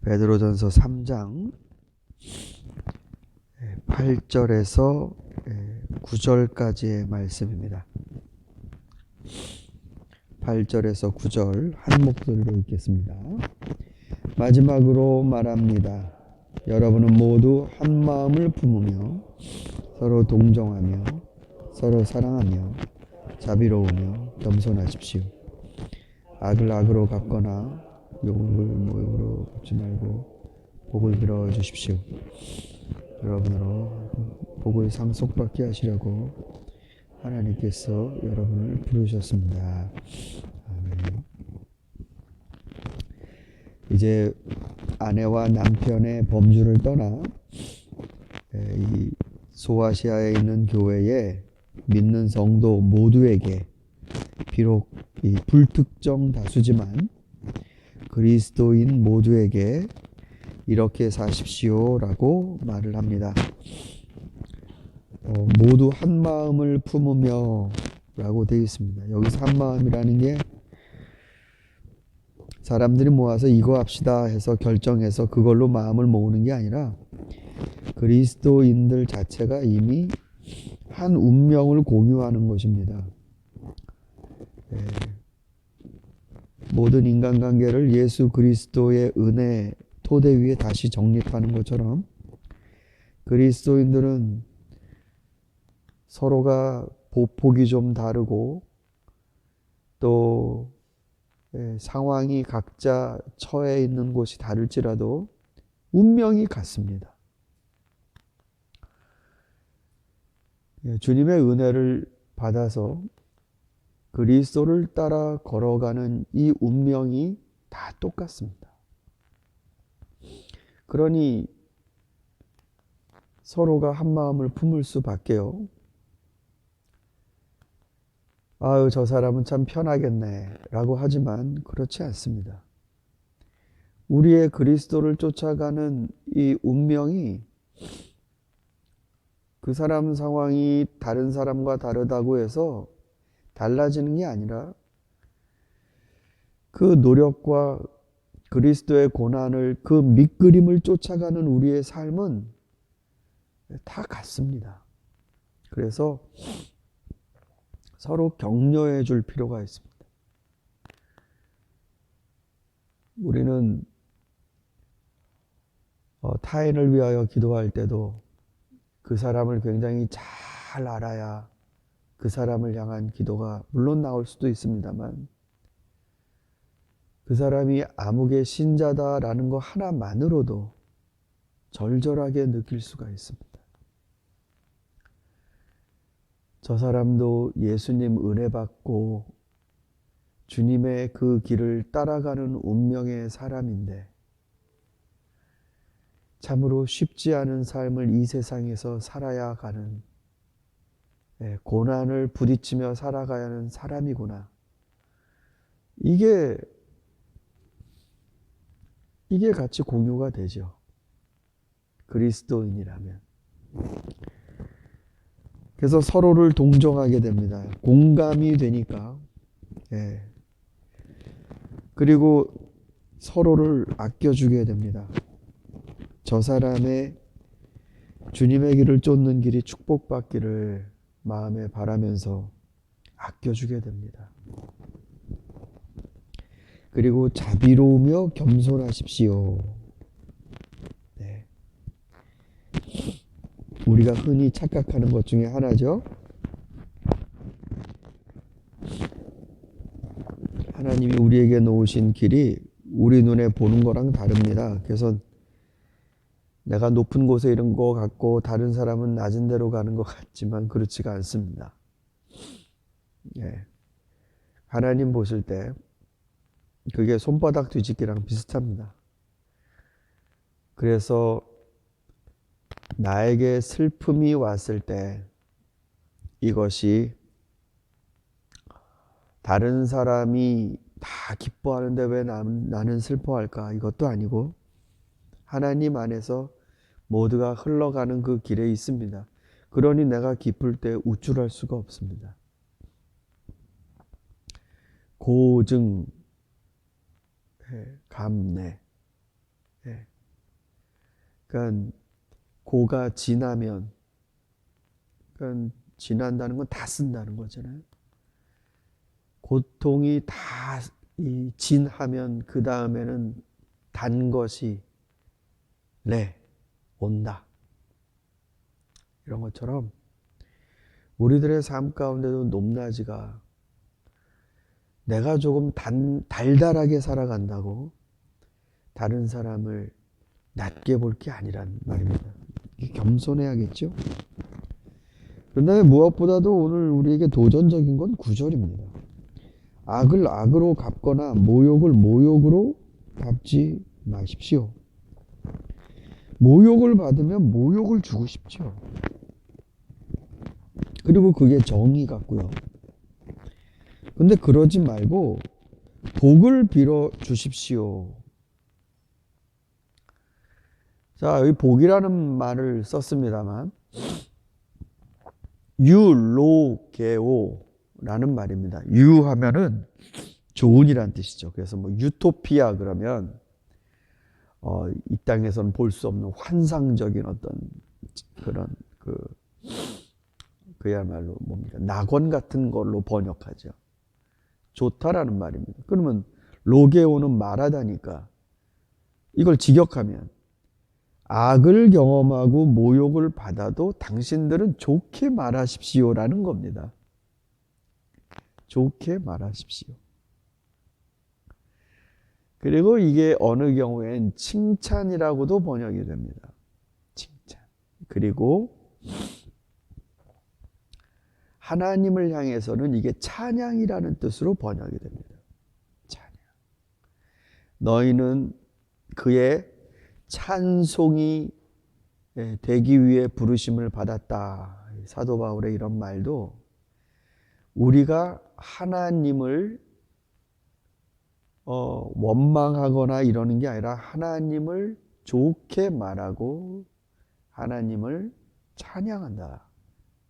베드로전서 3장 8절에서 9절까지의 말씀입니다. 8절에서 9절 한 목소리로 읽겠습니다. 마지막으로 말합니다. 여러분은 모두 한 마음을 품으며 서로 동정하며 서로 사랑하며 자비로우며 겸손하십시오. 악을 악으로 갚거나 욕을 욕으로 갚지 말고 복을 빌어 주십시오. 여러분으로 복을 상속받게 하시려고 하나님께서 여러분을 부르셨습니다. 아멘. 이제 아내와 남편의 범주를 떠나 이 소아시아에 있는 교회에 믿는 성도 모두에게 비록 이 불특정 다수지만 그리스도인 모두에게 이렇게 사십시오라고 말을 합니다. 모두 한 마음을 품으며 라고 되어 있습니다. 여기서 한 마음이라는 게 사람들이 모아서 이거 합시다 해서 결정해서 그걸로 마음을 모으는 게 아니라 그리스도인들 자체가 이미 한 운명을 공유하는 것입니다. 모든 인간관계를 예수 그리스도의 은혜 토대 위에 다시 정립하는 것처럼 그리스도인들은 서로가 보폭이 좀 다르고 또 상황이 각자 처해 있는 곳이 다를지라도 운명이 같습니다. 주님의 은혜를 받아서 그리스도를 따라 걸어가는 이 운명이 다 똑같습니다. 그러니 서로가 한 마음을 품을 수밖에요. 아유, 저 사람은 참 편하겠네 라고 하지만 그렇지 않습니다. 우리의 그리스도를 쫓아가는 이 운명이 그 사람 상황이 다른 사람과 다르다고 해서 달라지는 게 아니라 그 노력과 그리스도의 고난을 그 밑그림을 쫓아가는 우리의 삶은 다 같습니다. 그래서 서로 격려해 줄 필요가 있습니다. 우리는 타인을 위하여 기도할 때도 그 사람을 굉장히 잘 알아야 그 사람을 향한 기도가 물론 나올 수도 있습니다만 그 사람이 암흑의 신자다라는 거 하나만으로도 절절하게 느낄 수가 있습니다. 저 사람도 예수님 은혜 받고 주님의 그 길을 따라가는 운명의 사람인데 참으로 쉽지 않은 삶을 이 세상에서 살아야 가는 고난을 부딪히며 살아가야 하는 사람이구나. 이게 같이 공유가 되죠. 그리스도인이라면. 그래서 서로를 동정하게 됩니다. 공감이 되니까. 그리고 서로를 아껴주게 됩니다. 저 사람의 주님의 길을 쫓는 길이 축복받기를 마음에 바라면서 아껴주게 됩니다. 그리고 자비로우며 겸손하십시오. 네. 우리가 흔히 착각하는 것 중에 하나죠. 하나님이 우리에게 놓으신 길이 우리 눈에 보는 거랑 다릅니다. 그래서 내가 높은 곳에 이런 거 같고 다른 사람은 낮은 데로 가는 것 같지만 그렇지가 않습니다. 하나님 보실 때 그게 손바닥 뒤집기랑 비슷합니다. 그래서 나에게 슬픔이 왔을 때 이것이 다른 사람이 다 기뻐하는데 왜 나는 슬퍼할까? 이것도 아니고 하나님 안에서 모두가 흘러가는 그 길에 있습니다. 그러니 내가 기쁠 때 우쭐할 수가 없습니다. 고증, 감내. 예. 그러니까 고가 지나면, 그러니까 지난다는 건 다 쓴다는 거잖아요. 고통이 다 진하면 그 다음에는 단 것이 온다. 이런 것처럼 우리들의 삶 가운데도 높낮이가 내가 조금 달달하게 살아간다고 다른 사람을 낮게 볼 게 아니란 말입니다. 겸손해야겠죠? 그런데 무엇보다도 오늘 우리에게 도전적인 건 9절입니다. 악을 악으로 갚거나 모욕을 모욕으로 갚지 마십시오. 모욕을 받으면 모욕을 주고 싶죠. 그리고 그게 정의 같고요. 근데 그러지 말고 복을 빌어 주십시오. 자, 여기 복이라는 말을 썼습니다만 유로게오라는 말입니다. 유하면은 좋은이란 뜻이죠. 그래서 뭐 유토피아 그러면 이 땅에서는 볼 수 없는 환상적인 어떤 그런 그야말로 뭡니까? 낙원 같은 걸로 번역하죠. 좋다라는 말입니다. 그러면 로게오는 말하다니까 이걸 직역하면 악을 경험하고 모욕을 받아도 당신들은 좋게 말하십시오라는 겁니다. 좋게 말하십시오. 그리고 이게 어느 경우엔 칭찬이라고도 번역이 됩니다. 칭찬. 그리고 하나님을 향해서는 이게 찬양이라는 뜻으로 번역이 됩니다. 찬양. 너희는 그의 찬송이 되기 위해 부르심을 받았다. 사도 바울의 이런 말도 우리가 하나님을 원망하거나 이러는 게 아니라 하나님을 좋게 말하고 하나님을 찬양한다.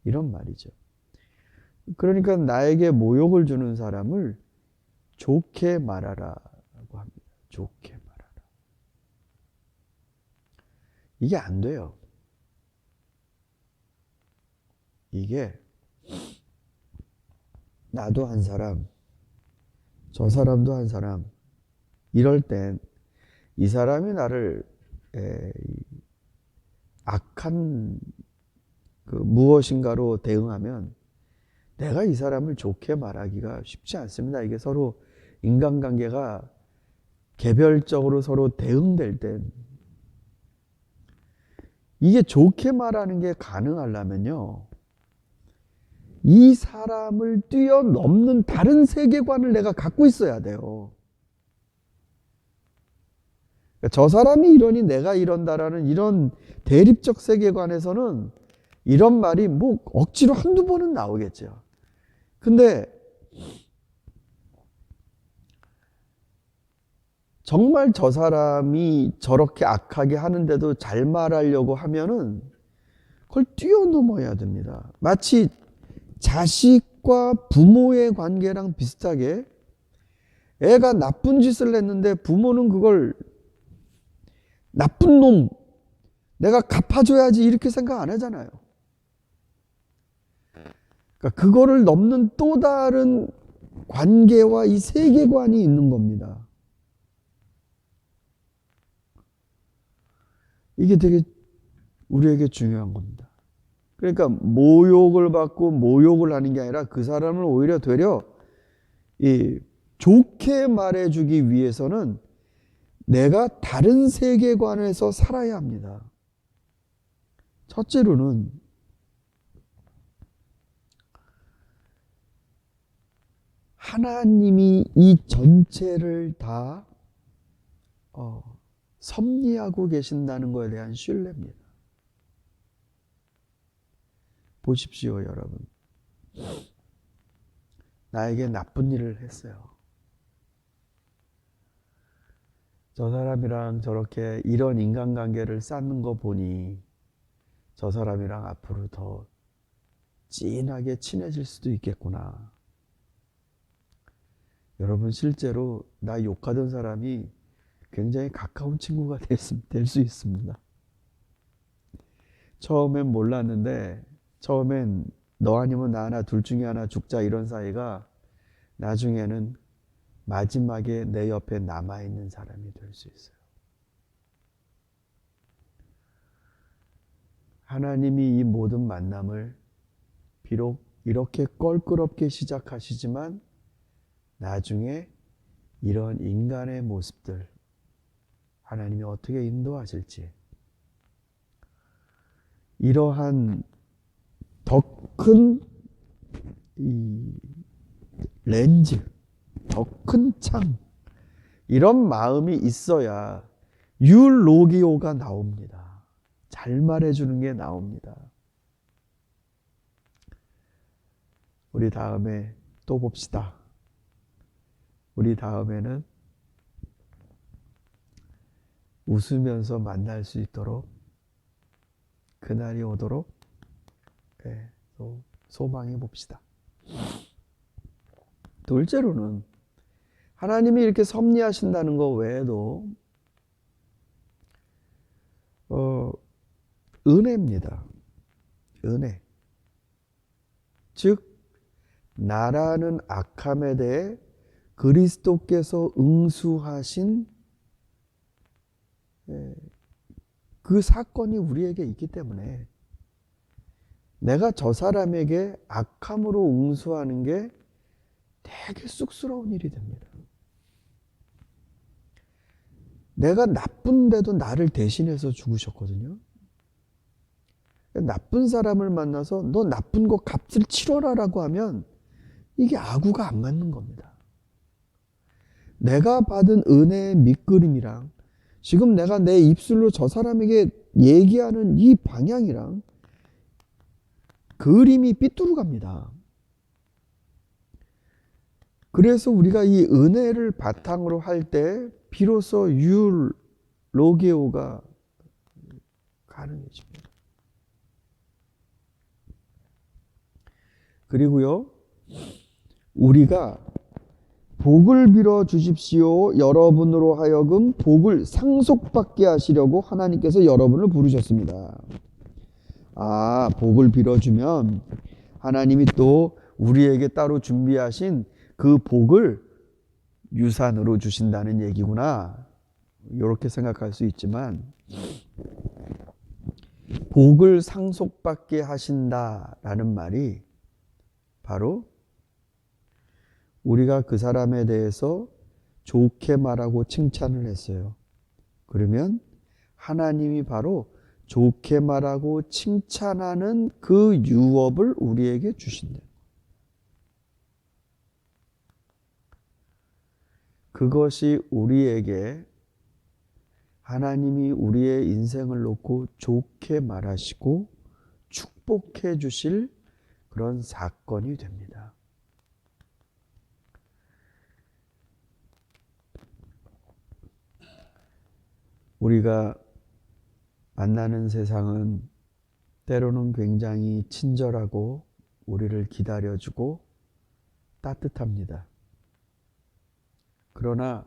이런 말이죠. 그러니까 나에게 모욕을 주는 사람을 좋게 말하라고 합니다. 좋게 말하라. 이게 안 돼요. 이게 나도 한 사람, 저 사람도 한 사람, 이럴 땐 이 사람이 나를 악한 무엇인가로 대응하면 내가 이 사람을 좋게 말하기가 쉽지 않습니다. 이게 서로 인간관계가 개별적으로 서로 대응될 땐 이게 좋게 말하는 게 가능하려면요, 이 사람을 뛰어넘는 다른 세계관을 내가 갖고 있어야 돼요. 그러니까 저 사람이 이러니 내가 이런다라는 이런 대립적 세계관에서는 이런 말이 뭐 억지로 한두 번은 나오겠죠. 근데 정말 저 사람이 저렇게 악하게 하는데도 잘 말하려고 하면은 그걸 뛰어넘어야 됩니다. 마치 자식과 부모의 관계랑 비슷하게 애가 나쁜 짓을 했는데 부모는 그걸 나쁜 놈, 내가 갚아줘야지 이렇게 생각 안 하잖아요. 그러니까 그거를 넘는 또 다른 관계와 이 세계관이 있는 겁니다. 이게 되게 우리에게 중요한 겁니다. 그러니까 모욕을 받고 모욕을 하는 게 아니라 그 사람을 오히려 되려 좋게 말해주기 위해서는 내가 다른 세계관에서 살아야 합니다. 첫째로는 하나님이 이 전체를 다 섭리하고 계신다는 것에 대한 신뢰입니다. 보십시오, 여러분. 나에게 나쁜 일을 했어요. 저 사람이랑 저렇게 이런 인간관계를 쌓는 거 보니 저 사람이랑 앞으로 더 진하게 친해질 수도 있겠구나. 여러분, 실제로 나 욕하던 사람이 굉장히 가까운 친구가 될 수 있습니다. 처음엔 몰랐는데, 처음엔 너 아니면 나 하나 둘 중에 하나 죽자 이런 사이가 나중에는 마지막에 내 옆에 남아있는 사람이 될 수 있어요. 하나님이 이 모든 만남을 비록 이렇게 껄끄럽게 시작하시지만 나중에 이런 인간의 모습들 하나님이 어떻게 인도하실지, 이러한 더 큰 이 렌즈, 더 큰 창, 이런 마음이 있어야 율로기오가 나옵니다. 잘 말해주는 게 나옵니다. 우리 다음에 또 봅시다. 우리 다음에는 웃으면서 만날 수 있도록, 그날이 오도록 또 소망해 봅시다. 둘째로는 하나님이 이렇게 섭리하신다는 것 외에도 은혜입니다. 은혜. 즉 나라는 악함에 대해 그리스도께서 응수하신 그 사건이 우리에게 있기 때문에 내가 저 사람에게 악함으로 응수하는 게 되게 쑥스러운 일이 됩니다. 내가 나쁜데도 나를 대신해서 죽으셨거든요. 나쁜 사람을 만나서 너 나쁜 거 값을 치러라라고 하면 이게 아구가 안 맞는 겁니다. 내가 받은 은혜의 밑그림이랑 지금 내가 내 입술로 저 사람에게 얘기하는 이 방향이랑 그림이 삐뚤어갑니다. 그래서 우리가 이 은혜를 바탕으로 할 때 비로소 율로게오가 가능해집니다. 그리고요, 우리가 복을 빌어 주십시오. 여러분으로 하여금 복을 상속받게 하시려고 하나님께서 여러분을 부르셨습니다. 아, 복을 빌어주면 하나님이 또 우리에게 따로 준비하신 그 복을 유산으로 주신다는 얘기구나. 이렇게 생각할 수 있지만, 복을 상속받게 하신다라는 말이 바로 우리가 그 사람에 대해서 좋게 말하고 칭찬을 했어요. 그러면 하나님이 바로 좋게 말하고 칭찬하는 그 유업을 우리에게 주신다. 그것이 우리에게 하나님이 우리의 인생을 놓고 좋게 말하시고 축복해 주실 그런 사건이 됩니다. 우리가 만나는 세상은 때로는 굉장히 친절하고 우리를 기다려주고 따뜻합니다. 그러나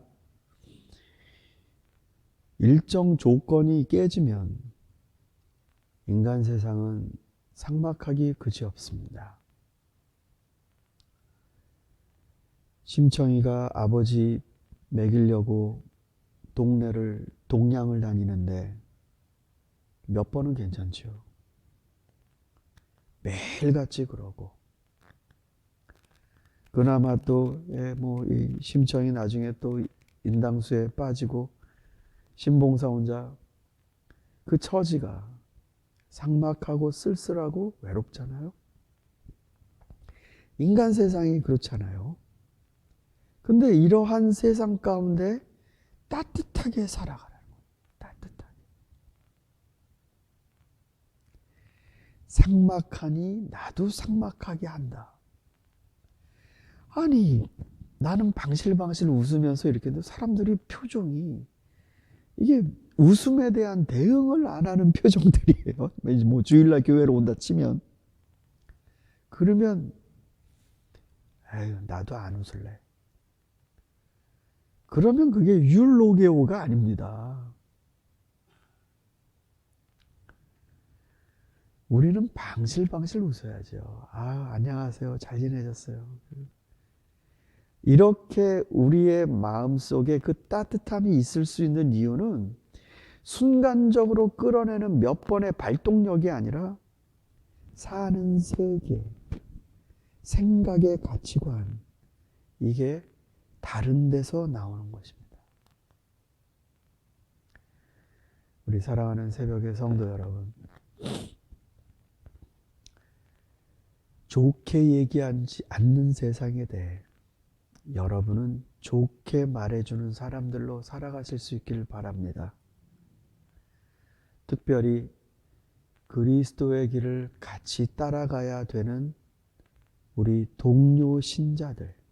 일정 조건이 깨지면 인간 세상은 삭막하기 그지없습니다. 심청이가 아버지 먹이려고 동냥을 다니는데 몇 번은 괜찮죠. 매일같이 그러고 그나마 또 이 심청이 나중에 또 인당수에 빠지고 신봉사 혼자 그 처지가 삭막하고 쓸쓸하고 외롭잖아요. 인간 세상이 그렇잖아요. 근데 이러한 세상 가운데 따뜻하게 살아가라는 거예요. 따뜻하게. 삭막하니 나도 삭막하게 한다. 아니, 나는 방실방실 웃으면서 이렇게 했는데 사람들이 표정이 이게 웃음에 대한 대응을 안 하는 표정들이에요. 뭐 주일날 교회로 온다 치면. 그러면 에휴, 나도 안 웃을래. 그러면 그게 율로게오가 아닙니다. 우리는 방실방실 웃어야죠. 아, 안녕하세요. 잘 지내셨어요. 이렇게 우리의 마음속에 그 따뜻함이 있을 수 있는 이유는 순간적으로 끌어내는 몇 번의 발동력이 아니라 사는 세계, 생각의 가치관, 이게 다른 데서 나오는 것입니다. 우리 사랑하는 새벽의 성도 여러분, 좋게 얘기하지 않는 세상에 대해 여러분은 좋게 말해주는 사람들로 살아가실 수 있기를 바랍니다. 특별히 그리스도의 길을 같이 따라가야 되는 우리 동료 신자들,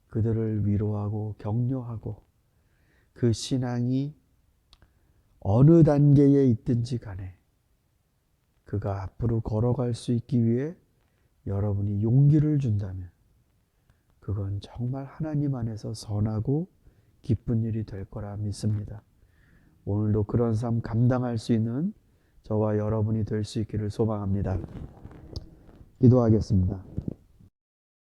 그들을 위로하고 격려하고 그 신앙이 어느 단계에 있든지 간에 그가 앞으로 걸어갈 수 있기 위해 여러분이 용기를 준다면 그건 정말 하나님 안에서 선하고 기쁜 일이 될 거라 믿습니다. 오늘도 그런 삶 감당할 수 있는 저와 여러분이 될 수 있기를 소망합니다. 기도하겠습니다.